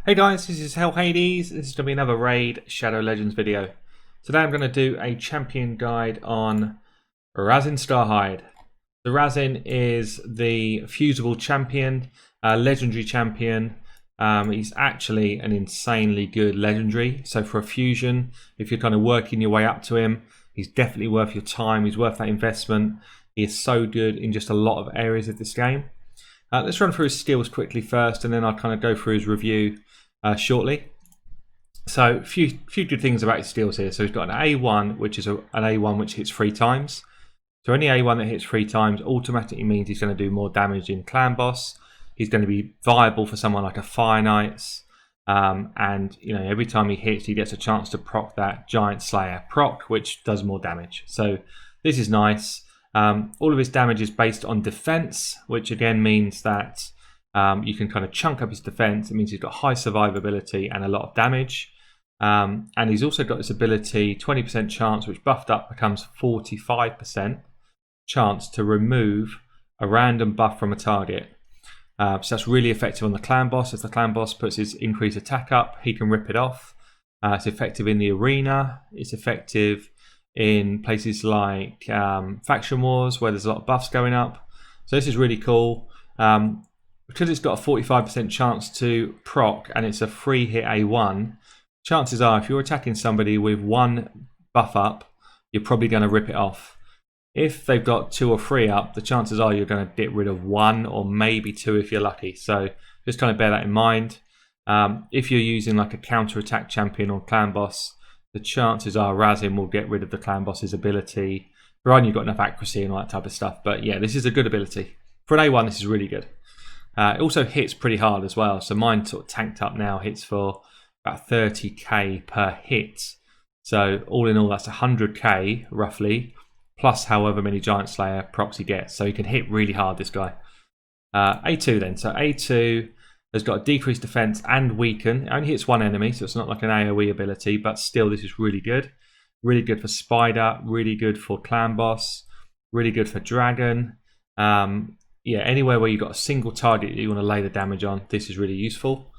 Hey guys, this is Hell Hades. This is going to be another Raid Shadow Legends video. Today I'm going to do a champion guide on Rhazin Scarhide. The Rhazin is the fusible champion, legendary champion. He's actually an insanely good legendary. So for a fusion, if you're kind of working your way up to him, he's definitely worth your time. He's worth that investment. He is so good in just a lot of areas of this game. Let's run through his skills quickly first, and then I'll kind of go through his review shortly. So a few good things about his skills here. So he's got an A1, which is an A1 which hits 3 times. So any A1 that hits 3 times automatically means he's going to do more damage in clan boss. He's going to be viable for someone like a Fire Knights, and you know, every time he hits, he gets a chance to proc that Giant Slayer proc, which does more damage. So this is nice. All of his damage is based on defense, which again means that you can kind of chunk up his defense. It means he's got high survivability and a lot of damage. And he's also got this ability, 20% chance, which buffed up becomes 45% chance to remove a random buff from a target. So that's really effective on the clan boss. If the clan boss puts his increased attack up, he can rip it off. It's effective in the arena. It's effective in places like faction wars where there's a lot of buffs going up. So this is really cool. Because it's got a 45% chance to proc and it's a free hit A1, chances are if you're attacking somebody with 1 buff up, you're probably going to rip it off. If they've got 2 or 3 up, the chances are you're going to get rid of 1 or maybe 2 if you're lucky. So just kind of bear that in mind. If you're using like a counter attack champion or clan boss, the chances are Rhazin will get rid of the clan boss's ability, providing you've got enough accuracy and all that type of stuff. But yeah, this is a good ability. For an A1, this is really good. It also hits pretty hard as well. So mine sort of tanked up now, hits for about 30k per hit. So all in all, that's 100k roughly, plus however many Giant Slayer procs he gets. So he can hit really hard, this guy. A2 then. So A2 has got a decreased defense and weaken. It only hits 1 enemy, so it's not like an AoE ability, but still this is really good. Really good for Spider, really good for Clan Boss, really good for Dragon. Yeah, anywhere where you've got a single target that you want to lay the damage on, this is really useful.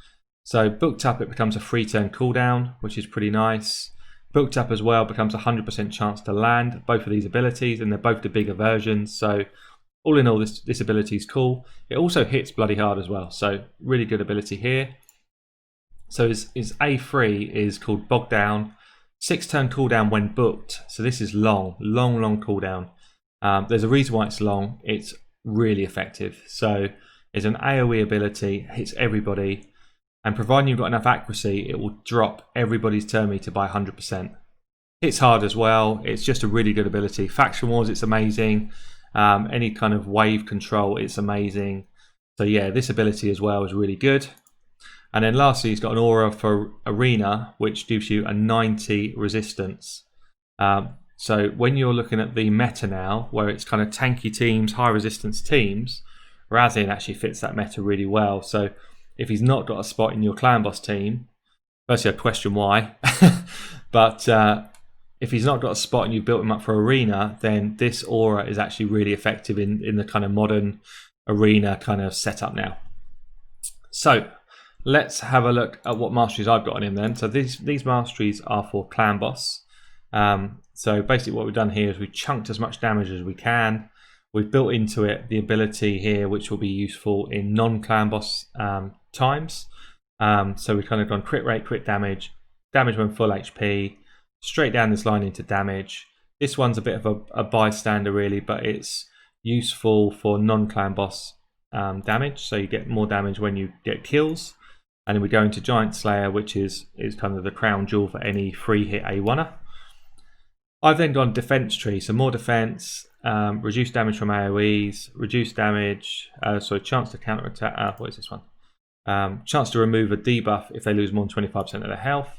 So booked up, it becomes a 3-turn cooldown, which is pretty nice. Booked up as well becomes a 100% chance to land, both of these abilities, and they're both the bigger versions. So all in all, this ability is cool. It also hits bloody hard as well, so really good ability here. So his A3 is called Bog Down, 6-turn cooldown when booked. So this is long cooldown. There's a reason why it's long. It's really effective. So it's an AoE ability, hits everybody, and providing you've got enough accuracy, it will drop everybody's turn meter by 100%. Hits hard as well. It's just a really good ability. Faction wars, it's amazing. Any kind of wave control, it's amazing. So yeah, this ability as well is really good. And then lastly, he's got an aura for arena, which gives you a 90 resistance. So when you're looking at the meta now, where it's kind of tanky teams, high resistance teams, Rhazin actually fits that meta really well. So if he's not got a spot in your clan boss team, firstly I'd question why, but if he's not got a spot and you've built him up for arena, then this aura is actually really effective in the kind of modern arena kind of setup now. So let's have a look at what masteries I've got on him then. So these masteries are for clan boss. So basically what we've done here is we've chunked as much damage as we can. We've built into it the ability here, which will be useful in non-clan boss times. So we've kind of gone crit rate, crit damage, damage when full HP, straight down this line into damage. This one's a bit of a bystander really, but it's useful for non-clan boss damage. So you get more damage when you get kills. And then we go into Giant Slayer, which is kind of the crown jewel for any free hit A1er. I've then gone defense tree, so more defense, reduced damage from AoEs, reduced damage, chance to counter attack. What is this one? Chance to remove a debuff if they lose more than 25% of their health,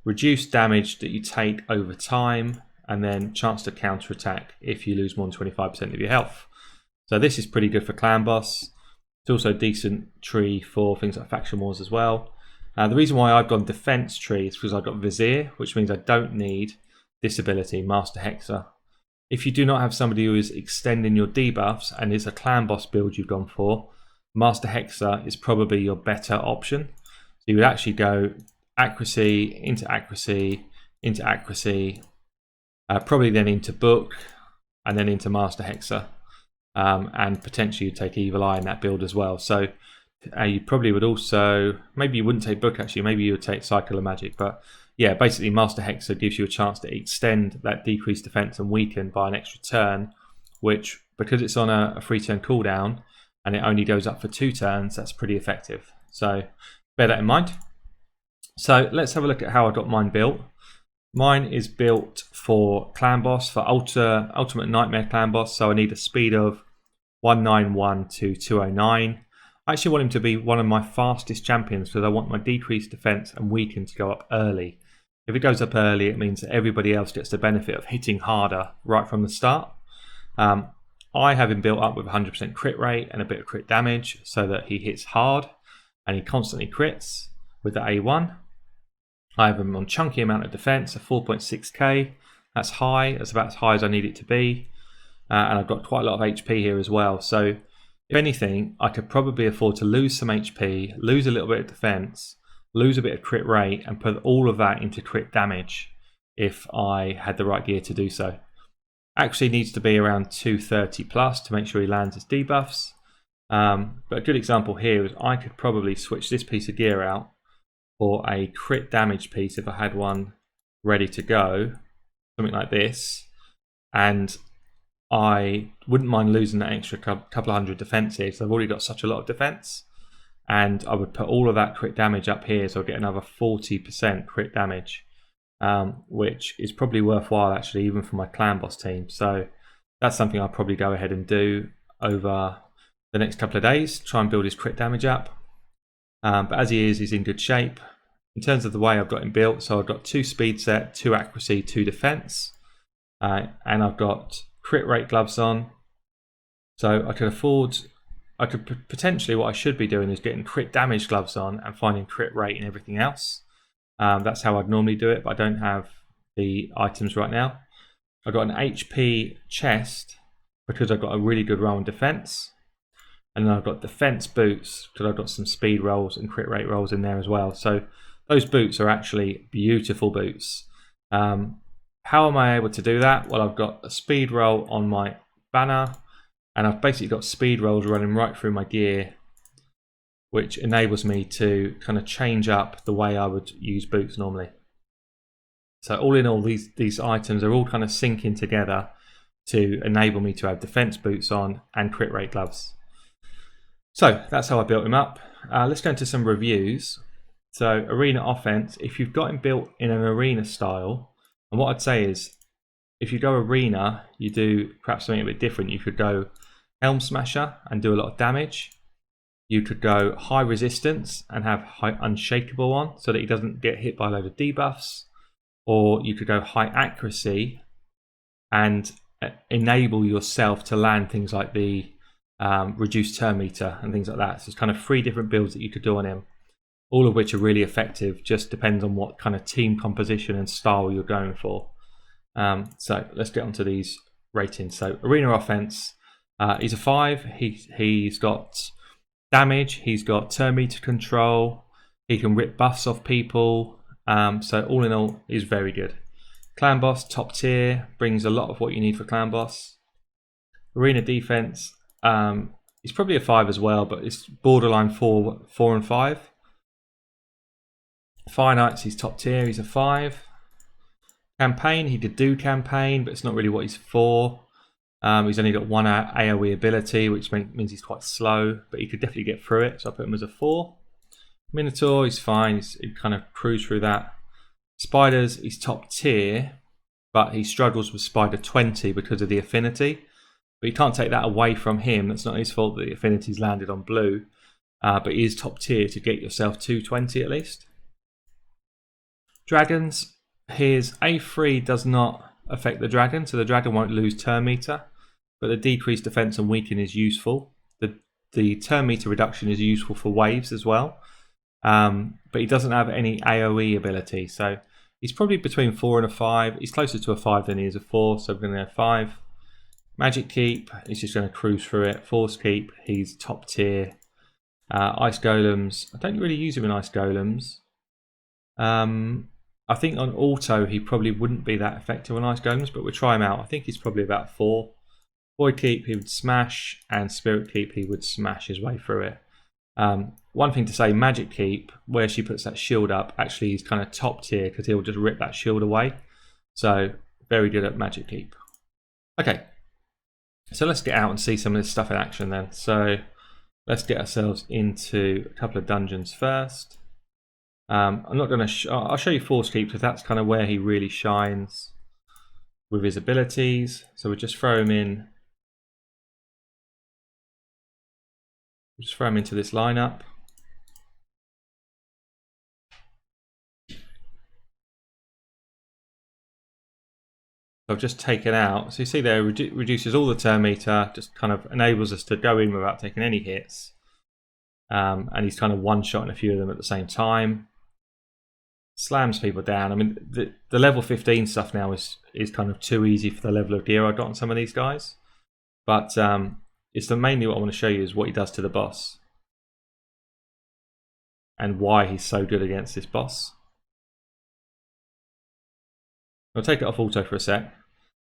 reduced damage that you take over time, and then chance to counter attack if you lose more than 25% of your health. So this is pretty good for clan boss. It's also a decent tree for things like faction wars as well. The reason why I've gone defense tree is because I've got Vizier, which means I don't need this ability, Master Hexer. If you do not have somebody who is extending your debuffs and it's a clan boss build you've gone for, Master Hexer is probably your better option. So you would actually go accuracy, into accuracy, into accuracy, probably then into book, and then into master hexa, and potentially you'd take evil eye in that build as well. So you probably would also, maybe you wouldn't take book actually, maybe you would take cycle of magic, but yeah, basically master hexa gives you a chance to extend that decreased defense and weaken by an extra turn, which, because it's on a free turn cooldown and it only goes up for 2 turns, that's pretty effective. So bear that in mind. So let's have a look at how I got mine built. Mine is built for clan boss, for ultimate nightmare clan boss. So I need a speed of 191 to 209. I actually want him to be one of my fastest champions because I want my decreased defense and weaken to go up early. If it goes up early, it means that everybody else gets the benefit of hitting harder right from the start. I have him built up with 100% crit rate and a bit of crit damage so that he hits hard and he constantly crits with the A1. I have him on chunky amount of defense, a 4.6k. That's high. That's about as high as I need it to be. And I've got quite a lot of HP here as well. So if anything, I could probably afford to lose some HP, lose a little bit of defense, lose a bit of crit rate, and put all of that into crit damage if I had the right gear to do so. Actually needs to be around 230 plus to make sure he lands his debuffs. But a good example here is I could probably switch this piece of gear out for a crit damage piece if I had one ready to go, something like this, and I wouldn't mind losing that extra couple of hundred defense here, so I've already got such a lot of defense, and I would put all of that crit damage up here, so I'll get another 40% crit damage, which is probably worthwhile actually, even for my clan boss team. So that's something I'll probably go ahead and do over the next couple of days, try and build his crit damage up. But as he is, he's in good shape. In terms of the way I've got him built, so I've got 2 speed set, 2 accuracy, 2 defense, and I've got crit rate gloves on. So I could potentially, what I should be doing is getting crit damage gloves on and finding crit rate and everything else. That's how I'd normally do it, but I don't have the items right now. I've got an HP chest because I've got a really good roll in defense. And then I've got defense boots because I've got some speed rolls and crit rate rolls in there as well. So those boots are actually beautiful boots. How am I able to do that? Well, I've got a speed roll on my banner, and I've basically got speed rolls running right through my gear, which enables me to kind of change up the way I would use boots normally. So all in all, these items are all kind of syncing together to enable me to have defense boots on and crit rate gloves. So that's how I built him up. Let's go into some reviews. So arena offense, if you've got him built in an arena style, and what I'd say is, if you go arena, you do perhaps something a bit different. You could go Helm Smasher and do a lot of damage. You could go high resistance and have high unshakable on so that he doesn't get hit by a load of debuffs. Or you could go high accuracy and enable yourself to land things like the reduced turn meter and things like that. So there's kind of 3 different builds that you could do on him, all of which are really effective. Just depends on what kind of team composition and style you're going for. So let's get onto these ratings. So arena offense, he's a 5. He's got damage, he's got turn meter control, he can rip buffs off people. So all in all, he's very good. Clan boss, top tier, brings a lot of what you need for clan boss. Arena defense, he's probably a 5 as well, but it's borderline 4 and 5. Fire Knights, he's top tier, he's a 5. Campaign, he could do campaign, but it's not really what he's for. He's only got 1 AoE ability, which means he's quite slow, but he could definitely get through it, so I put him as a 4. Minotaur, he's fine, he kind of cruise through that. Spiders, he's top tier, but he struggles with Spider 20 because of the affinity. But you can't take that away from him. That's not his fault that the affinity's landed on blue. But he is top tier to get yourself to 20 at least. Dragons, his A3 does not affect the dragon, so the dragon won't lose turn meter. But the decreased defense and weaken is useful. The turn meter reduction is useful for waves as well. But he doesn't have any AoE ability. So he's probably between 4 and a 5. He's closer to a 5 than he is a 4, so we're going to go 5. Magic Keep, he's just going to cruise through it. Force Keep, he's top tier. Ice Golems, I don't really use him in Ice Golems. I think on auto he probably wouldn't be that effective on Ice Golems, but we'll try him out. I think he's probably about 4. Void Keep he would smash, and Spirit Keep he would smash his way through it. One thing to say, Magic Keep, where she puts that shield up, actually is kind of top tier because he'll just rip that shield away. So very good at Magic Keep. Okay, so let's get out and see some of this stuff in action then. So let's get ourselves into a couple of dungeons first. I'm not going to. I'll show you Force Keep because that's kind of where he really shines with his abilities. So we'll just throw him in. Just throw him into this lineup. I've just taken out. So you see there, reduces all the turn meter, just kind of enables us to go in without taking any hits. And he's kind of one-shotting a few of them at the same time. Slams people down. I mean, the level 15 stuff now is kind of too easy for the level of gear I got on some of these guys. But it's mainly what I want to show you is what he does to the boss. And why he's so good against this boss. I'll take it off auto for a sec.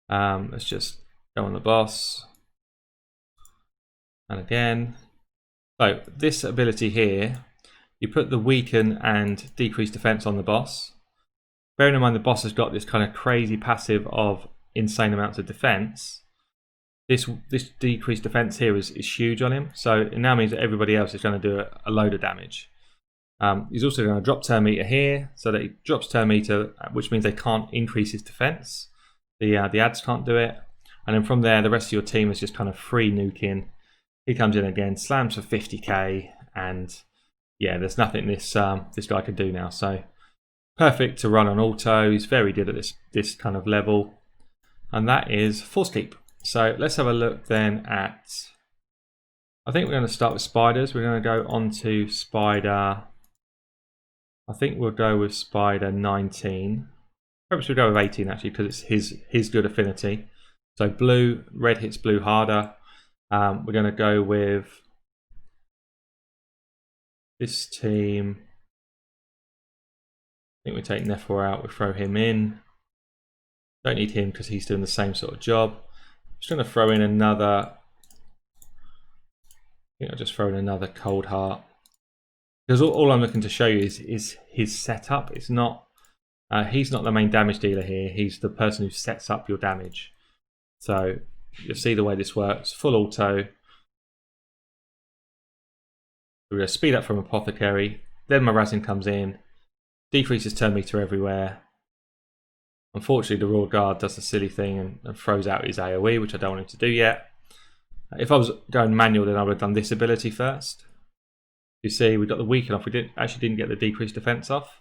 Let's just go on the boss. And again. So this ability here, you put the weaken and decrease defense on the boss. Bearing in mind the boss has got this kind of crazy passive of insane amounts of defense. This decreased defense here is huge on him. So it now means that everybody else is going to do a load of damage. He's also going to drop turn meter here, so that he drops turn meter, which means they can't increase his defense. The ads can't do it, and then from there, the rest of your team is just kind of free nuking. He comes in again, slams for 50k, and yeah, there's nothing this guy can do now. So perfect to run on auto. He's very good at this kind of level, and that is Force Keep. So let's have a look then at. I think we're going to start with spiders. We're going to go on to spider. I think we'll go with spider 19. Perhaps we'll go with 18 actually because it's his good affinity. So blue, red hits blue harder. We're going to go with this team. I think we take Nephor out, we throw him in. Don't need him because he's doing the same sort of job. Just going to throw in another. I think I'll just throw in another Cold Heart. Because all I'm looking to show you is his setup. It's not. He's not the main damage dealer here. He's the person who sets up your damage. So you'll see the way this works. Full auto. We're going to speed up from Apothecary. Then my Rhazin comes in. Decreases turn meter everywhere. Unfortunately, the Royal Guard does the silly thing and throws out his AoE, which I don't want him to do yet. If I was going manual, then I would have done this ability first. You see, we got the weaken off. We didn't get the decreased defense off.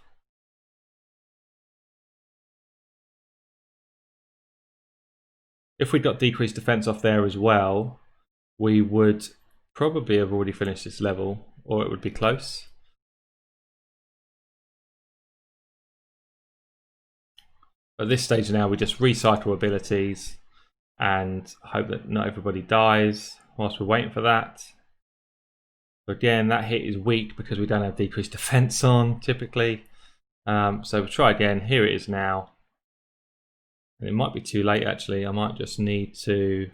If we got decreased defense off there as well, we would probably have already finished this level, or it would be close. At this stage now, we just recycle abilities and hope that not everybody dies whilst we're waiting for that. Again, that hit is weak because we don't have decreased defense on typically. So we'll try again. Here it is now. And it might be too late actually. I might just need to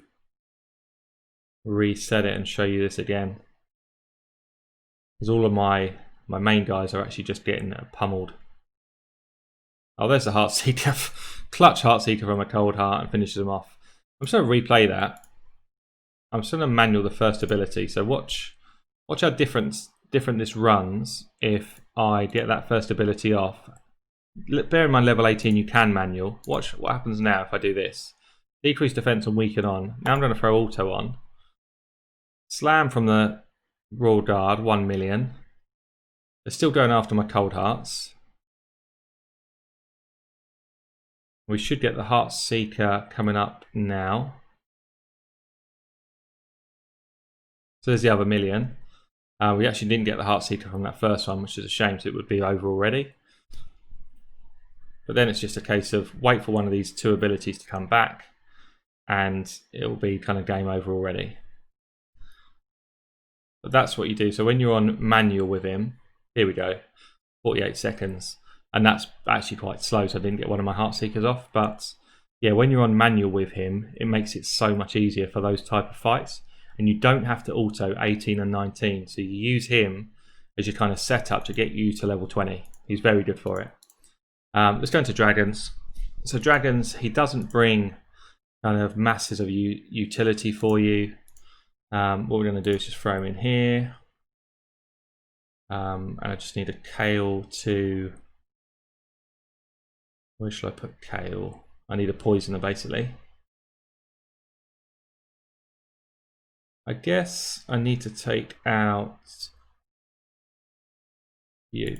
reset it and show you this again. Because all of my main guys are actually just getting pummeled. Oh, there's the Heartseeker. Clutch Heartseeker from a Cold Heart and finishes them off. I'm just going to replay that. I'm just going to manual the first ability. So watch how different this runs if I get that first ability off. Bear in mind level 18 you can manual. Watch what happens now if I do this. Decrease defense and weaken on. Now I'm going to throw auto on. Slam from the Royal Guard, 1 million. They're still going after my Cold Hearts. We should get the Heartseeker coming up now. So there's the other million. We actually didn't get the Heartseeker from that first one, which is a shame, so it would be over already. But then it's just a case of wait for one of these two abilities to come back, and it will be kind of game over already. But that's what you do. So when you're on manual with him, here we go, 48 seconds. And that's actually quite slow, so I didn't get one of my Heart Seekers off. But yeah, when you're on manual with him, it makes it so much easier for those type of fights. And you don't have to auto 18 and 19. So you use him as your kind of setup to get you to level 20. He's very good for it. Let's go into dragons. So dragons, he doesn't bring kind of masses of utility for you. What we're going to do is just throw him in here. And I just need a Kale to... Where should I put Kale? I need a poisoner basically. I guess I need to take out you.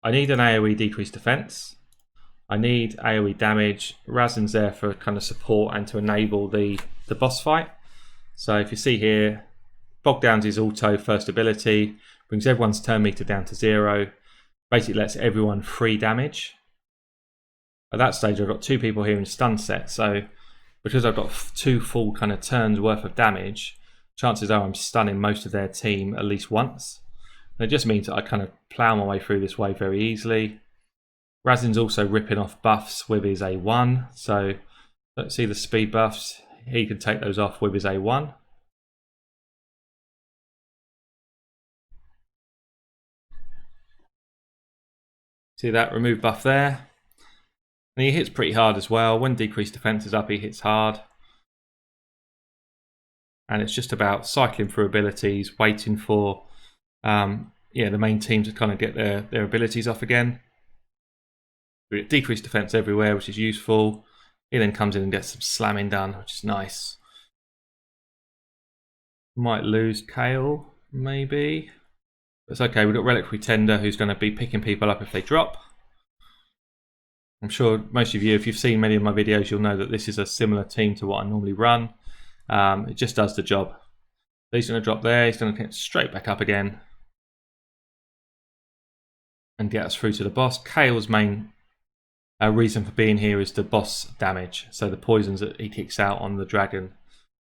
I need an AoE decreased defense. I need AoE damage. Rhazin's there for kind of support and to enable the boss fight. So if you see here, Bogdown's his auto first ability, brings everyone's turn meter down to 0, basically lets everyone free damage. At that stage I've got 2 people here in stun set, so because I've got 2 full kind of turns worth of damage, chances are I'm stunning most of their team at least once. And it just means that I kind of plough my way through this wave very easily. Rhazin's also ripping off buffs with his A1, so let's see the speed buffs. He can take those off with his A1. See that remove buff there? And he hits pretty hard as well. When decreased defense is up, he hits hard. And it's just about cycling through abilities, waiting for the main team to kind of get their abilities off again. We get decreased defense everywhere, which is useful. He then comes in and gets some slamming done, which is nice. Might lose Kale, maybe. It's okay, we've got Reliquary Tender who's going to be picking people up if they drop. I'm sure most of you, if you've seen many of my videos, you'll know that this is a similar team to what I normally run. It just does the job. He's going to drop there, he's going to get straight back up again. And get us through to the boss. Kale's main reason for being here is the boss damage. So the poisons that he kicks out on the dragon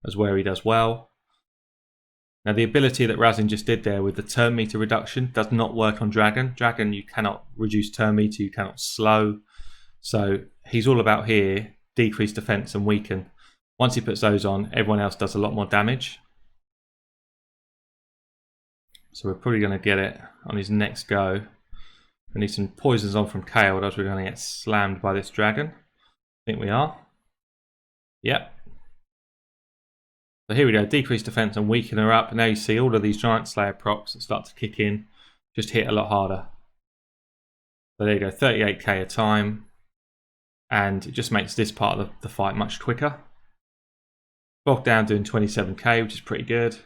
is where he does well. Now the ability that Rhazin just did there with the turn meter reduction does not work on dragon. Dragon, you cannot reduce turn meter, you cannot slow. So he's all about here, decrease defense and weaken. Once he puts those on, everyone else does a lot more damage. So we're probably going to get it on his next go. We need some poisons on from Kale, otherwise we're going to get slammed by this dragon. I think we are. Yep. So here we go, decrease defense and weaken her up. Now you see all of these Giant Slayer procs that start to kick in, just hit a lot harder. So there you go, 38k a time. And it just makes this part of the fight much quicker. Bogdown doing 27k, which is pretty good.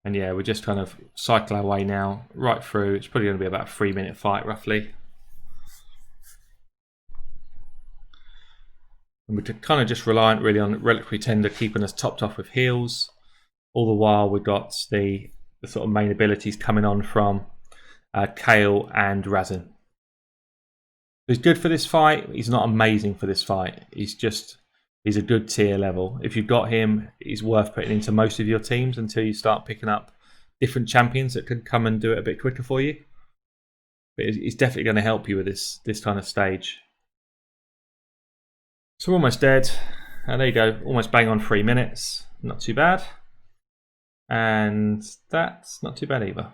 And yeah, we're just kind of cycle our way now, right through. It's probably going to be about a 3-minute fight, roughly. And we're kind of just reliant really on Reliquary Tender keeping us topped off with heals. All the while we've got the sort of main abilities coming on from Kale and Rhazin. He's good for this fight. He's not amazing for this fight. He's a good tier level. If you've got him, he's worth putting into most of your teams until you start picking up different champions that can come and do it a bit quicker for you. But he's definitely going to help you with this kind of stage. So we're almost dead. And there you go, almost bang on 3 minutes. Not too bad. And that's not too bad either.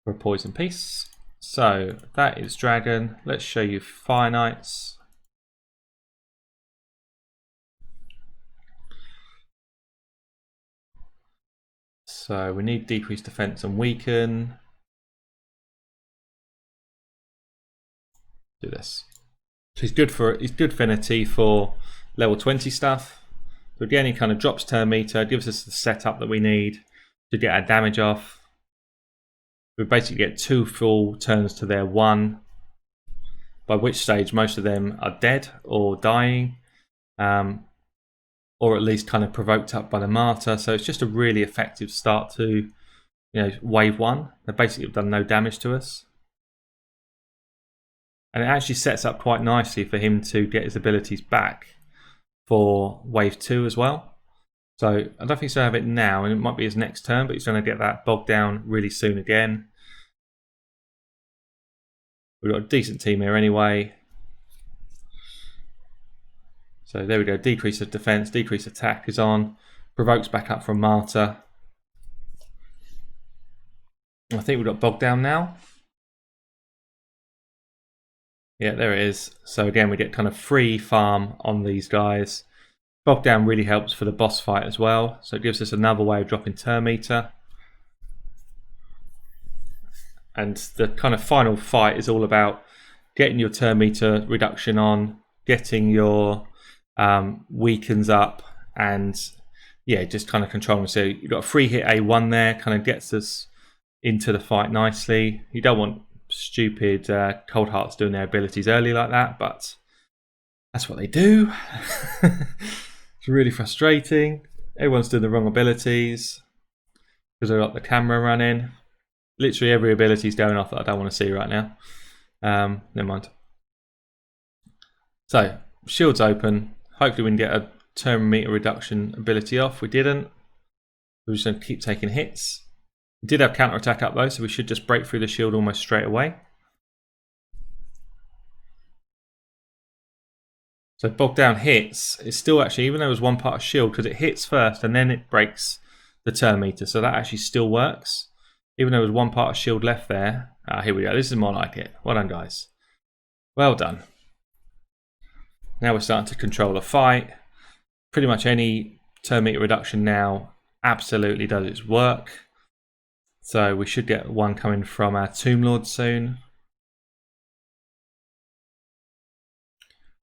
For a poison piece. So that is Dragon. Let's show you Fire Knights. So we need decreased defense and weaken. Do this. So he's good affinity for level 20 stuff. So again, he kind of drops turn meter, gives us the setup that we need to get our damage off. We basically get 2 full turns to their 1, by which stage most of them are dead or dying. Or at least kind of provoked up by the martyr. So it's just a really effective start to, wave 1. They basically have done no damage to us. And it actually sets up quite nicely for him to get his abilities back for wave 2 as well. So I don't think he's going to have it now, and it might be his next turn, but he's going to get that bogged down really soon again. We've got a decent team here anyway. So there we go, decrease of defense, decrease attack is on. Provokes back up from Martyr. I think we've got bogged down now. Yeah, there it is. So again, we get kind of free farm on these guys. Bogged down really helps for the boss fight as well. So it gives us another way of dropping turn meter. And the kind of final fight is all about getting your turn meter reduction on, getting your weakens up, and yeah, just kind of controlling. So you've got a free hit A1 there, kind of gets us into the fight nicely. You don't want stupid cold hearts doing their abilities early like that, but that's what they do. It's really frustrating. Everyone's doing the wrong abilities because they've got the camera running. Literally every ability is going off that I don't want to see right now. Never mind. So shields open. Hopefully we can get a turn meter reduction ability off. We didn't. We're just going to keep taking hits. We did have counter attack up though, so we should just break through the shield almost straight away. So bogged down hits. It's still actually, even though it was one part of shield, because it hits first and then it breaks the turn meter. So that actually still works. Even though there was one part of shield left there. Here we go. This is more like it. Well done, guys. Well done. Now we're starting to control the fight. Pretty much any turn meter reduction now absolutely does its work. So we should get one coming from our Tomb Lord soon.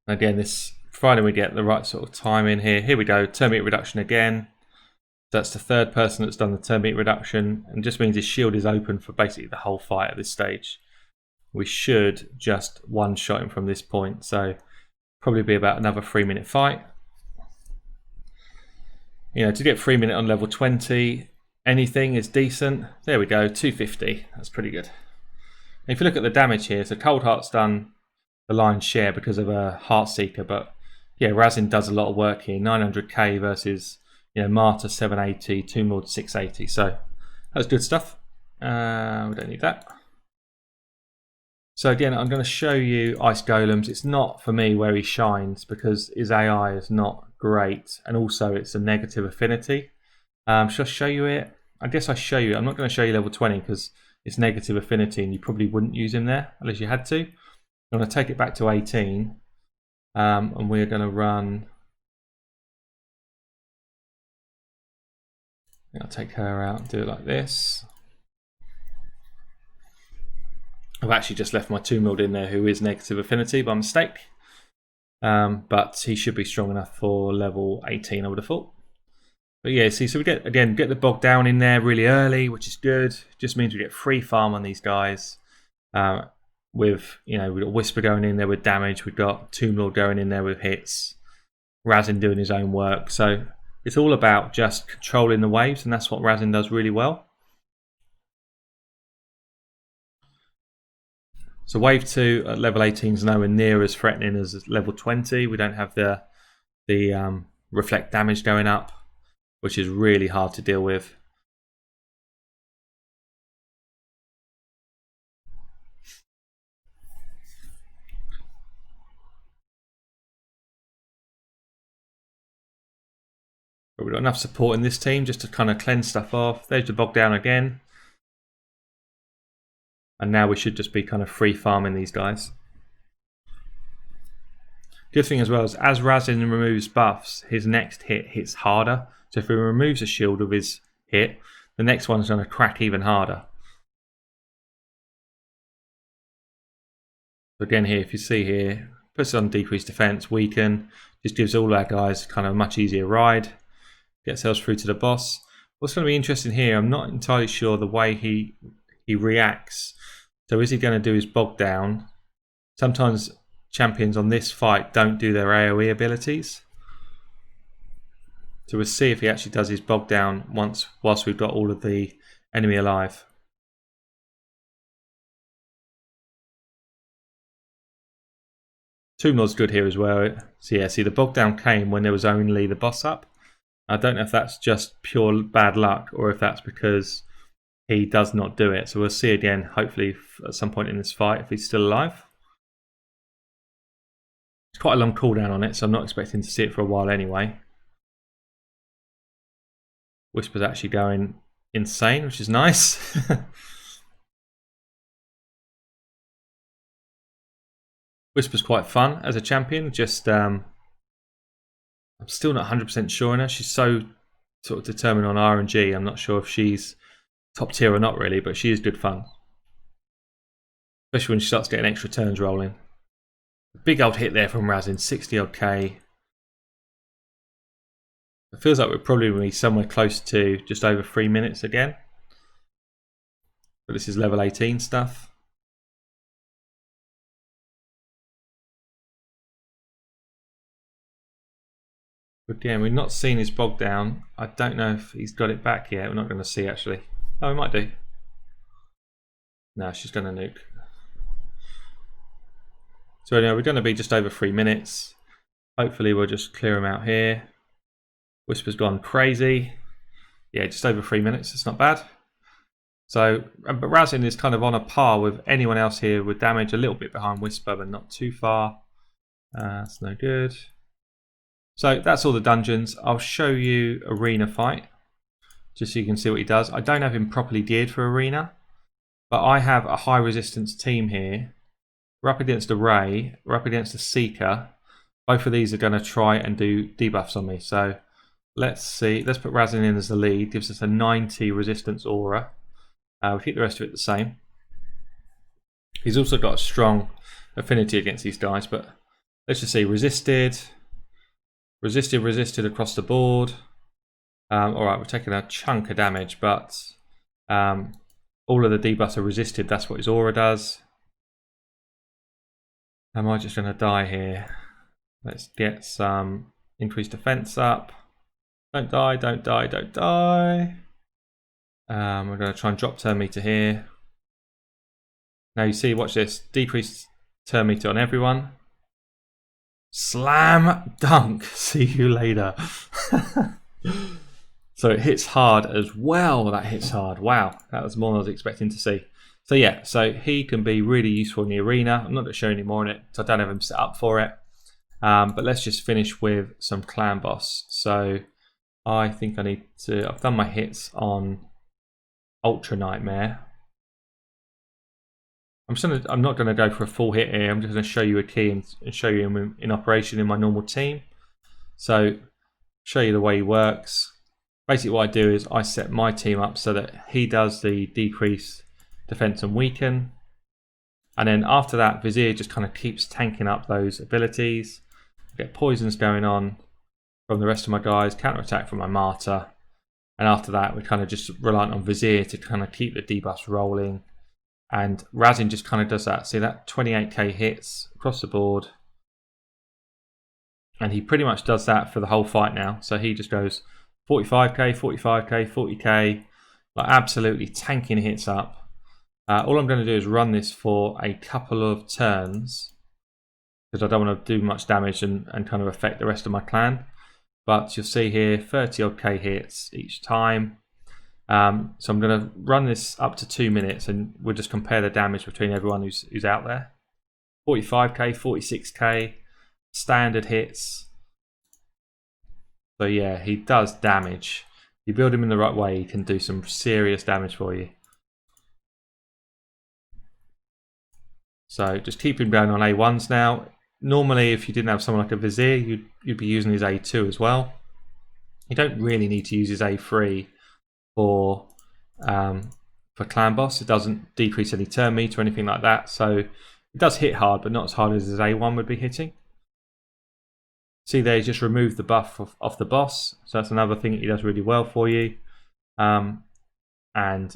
Again, this providing we get the right sort of time in here. Here we go, turn meter reduction again. That's the third person that's done the turn meter reduction, and just means his shield is open for basically the whole fight at this stage. We should just one-shot him from this point, so probably be about another 3-minute fight. You know, to get 3-minute on level 20, anything is decent. There we go, 250. That's pretty good. And if you look at the damage here, so Cold Heart's done the lion's share because of a Heartseeker, but yeah, Rhazin does a lot of work here. 900k versus, you know, Martyr 780, Tomb Lord 680. So that's good stuff. We don't need that. So again, I'm going to show you Ice Golems. It's not for me where he shines because his AI is not great, and also it's a negative affinity. Should I show you it? I guess I show you. I'm not going to show you level 20 because it's negative affinity, and you probably wouldn't use him there unless you had to. I'm going to take it back to 18, and we're going to run. I'll take her out and do it like this. I've actually just left my Tomb Lord in there, who is negative affinity by mistake. But he should be strong enough for level 18, I would have thought. But yeah, see, so we get the bog down in there really early, which is good. Just means we get free farm on these guys. With, you know, we've got Whisper going in there with damage. We've got Tomb Lord going in there with hits. Rhazin doing his own work. So it's all about just controlling the waves, and that's what Rhazin does really well. So wave 2 at level 18 is nowhere near as threatening as level 20. We don't have the reflect damage going up, which is really hard to deal with. But we've got enough support in this team just to kind of cleanse stuff off. There's the bog down again. And now we should just be kind of free farming these guys. Good thing as well is as Rhazin removes buffs, his next hit hits harder. So if he removes a shield of his hit, the next one's going to crack even harder. So again here, if you see here, puts on decreased defense, weaken, just gives all our guys kind of a much easier ride. Gets us through to the boss. What's going to be interesting here, I'm not entirely sure the way he reacts. So is he going to do his bog down? Sometimes champions on this fight don't do their AoE abilities. So we'll see if he actually does his bog down whilst we've got all of the enemy alive. Tomb Lord's good here as well. So yeah, see the bog down came when there was only the boss up. I don't know if that's just pure bad luck or if that's because he does not do it. So we'll see again, hopefully at some point in this fight, if he's still alive. It's quite a long cooldown on it, so I'm not expecting to see it for a while anyway. Whisper's actually going insane, which is nice. Whisper's quite fun as a champion, just I'm still not 100% sure on her. She's so sort of determined on RNG. I'm not sure if she's top tier or not really, but she is good fun. Especially when she starts getting extra turns rolling. Big old hit there from Rhazin, 60 odd K. It feels like we're probably going to be somewhere close to just over 3 minutes again. But this is level 18 stuff. But again, we've not seen his bog down. I don't know if he's got it back yet. We're not going to see actually. Oh, we might do. No, she's going to nuke. So anyway, we're going to be just over 3 minutes. Hopefully we'll just clear him out here. Whisper's gone crazy. Yeah, just over 3 minutes. It's not bad. So, but Rhazin is kind of on a par with anyone else here with damage. A little bit behind Whisper, but not too far. That's no good. So that's all the dungeons. I'll show you Arena Fight, just so you can see what he does. I don't have him properly geared for Arena, but I have a high resistance team here. We're up against a Ray, we're up against a Seeker. Both of these are going to try and do debuffs on me. So let's see. Let's put Rhazin in as the lead. Gives us a 90 resistance aura. We'll keep the rest of it the same. He's also got a strong affinity against these guys, but let's just see. Resisted across the board. Alright, we're taking a chunk of damage, but all of the debuffs are resisted. That's what his aura does. Am I just going to die here? Let's get some increased defense up. Don't die, don't die, don't die. We're going to try and drop turn meter here. Now you see, watch this. Decreased turn meter on everyone. Slam dunk. See you later. So it hits hard as well. That hits hard. Wow, that was more than I was expecting to see. So yeah, so he can be really useful in the arena. I'm not going to show any more on it, so I don't have him set up for it. But let's just finish with some clan boss. So I think I need to. I've done my hits on Ultra Nightmare. I'm not going to go for a full hit here. I'm just going to show you a key and show you him in operation in my normal team. So show you the way he works. Basically what I do is I set my team up so that he does the decrease defense and weaken. And then after that, Vizier just kind of keeps tanking up those abilities. Get poisons going on from the rest of my guys, counter attack from my Martyr. And after that, we're kind of just reliant on Vizier to kind of keep the debuffs rolling. And Rhazin just kind of does that. See that 28k hits across the board. And he pretty much does that for the whole fight now. So he just goes 45k, 45k, 40k, like absolutely tanking hits up. All I'm going to do is run this for a couple of turns because I don't want to do much damage and kind of affect the rest of my clan. But you'll see here 30 odd k hits each time. So I'm going to run this up to 2 minutes and we'll just compare the damage between everyone who's out there. 45k, 46k, standard hits. So yeah, he does damage. You build him in the right way, he can do some serious damage for you. So just keep him going on A1s now. Normally, if you didn't have someone like a Vizier, you'd be using his A2 as well. You don't really need to use his A3 for clan boss. It doesn't decrease any turn meter or anything like that. So it does hit hard, but not as hard as his A1 would be hitting. See there, he's just removed the buff off the boss. So that's another thing that he does really well for you. And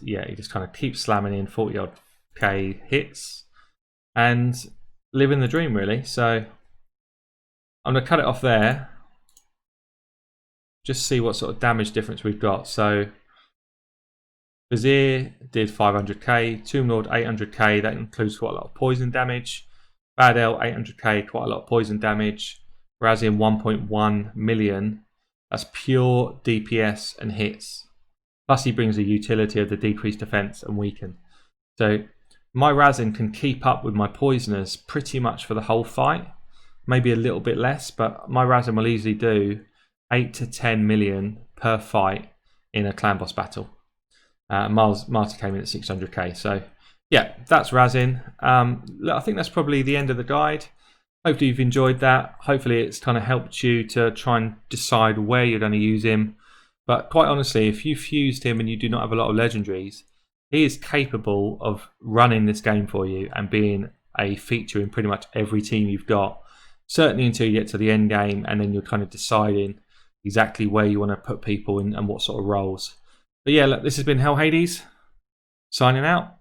yeah, he just kind of keeps slamming in 40 odd K hits and living the dream really. So I'm going to cut it off there. Just see what sort of damage difference we've got. So Vizier did 500k, Tomb Lord 800k, that includes quite a lot of poison damage. Bad L 800k, quite a lot of poison damage. Rhazin 1.1 million, That's pure DPS and hits. Plus he brings the utility of the decreased defense and weaken. So my Rhazin can keep up with my poisoners pretty much for the whole fight. Maybe a little bit less, but my Rhazin will easily do 8 to 10 million per fight in a clan boss battle. Marty came in at 600k. So yeah, that's Rhazin. I think that's probably the end of the guide. Hopefully you've enjoyed that. Hopefully it's kind of helped you to try and decide where you're going to use him. But quite honestly, if you fused him and you do not have a lot of legendaries, he is capable of running this game for you and being a feature in pretty much every team you've got. Certainly until you get to the end game, and then you're kind of deciding exactly where you want to put people in and what sort of roles. But yeah, look, this has been Hell Hades, signing out.